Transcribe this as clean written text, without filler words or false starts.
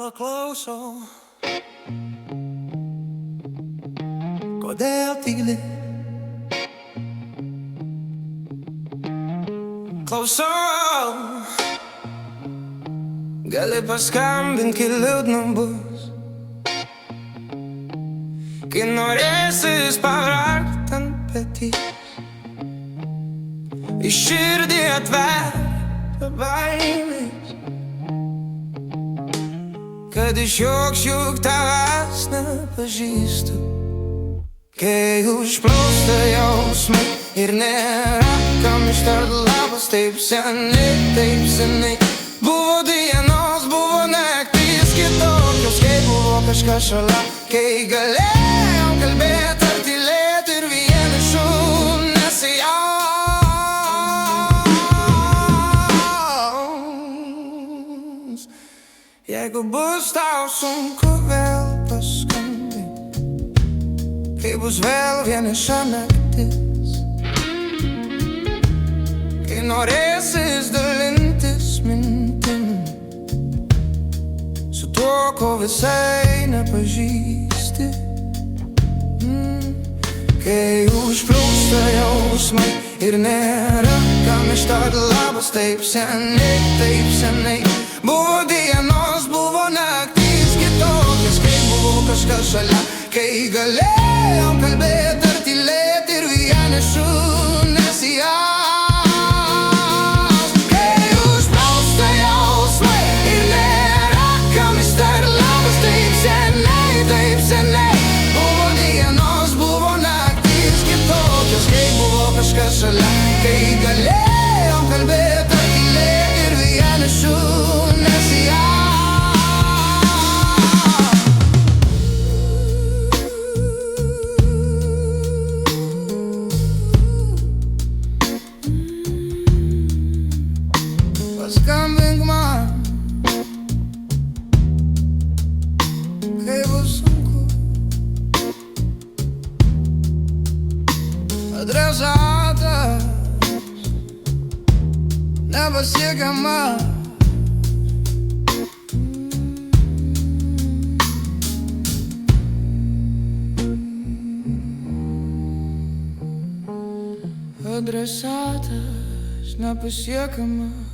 Paklausau, kodėl tyli. Klausau, gali paskambint, kai liūdna bus, kai norėsis pavrakt ant petys, į širdį atver baimės, kad išjoks juk tavęs nepažįstu. Kai užplūsta jausmai ir nėra kam ištart labas, taip seniai buvo dienos, buvo naktis kitokios, kai buvo kažkas šalia, kai galėjom kalbėt ar tylėt ir vienišų nesijaust. Jeigu bus tau sunku vėl paskambint, kai bus vėl vieniša naktis, kai norėsis dalintis mintim su tuo, ko visai nepažįsti, kai užplūsta jausmai ir nėra kam ištart labas, taip seniai buvo dienos, buvo naktis kitokios, kai buvo kažkas šalia, kai galėjom kalbėt ar tylėt ir vienišų nesijaust. Kai užplūsta jausmai ir nėra kam ištart labas, taip seniai buvo dienos, buvo naktis kitokios, kai buvo kažkas šalia, kai galėjom kalbėt ar tylėt ir vienišų nesijaust. Paskambink man, kai bus sunku. Adresatas nepasiekiamas. Adresatas nepasiekiamas.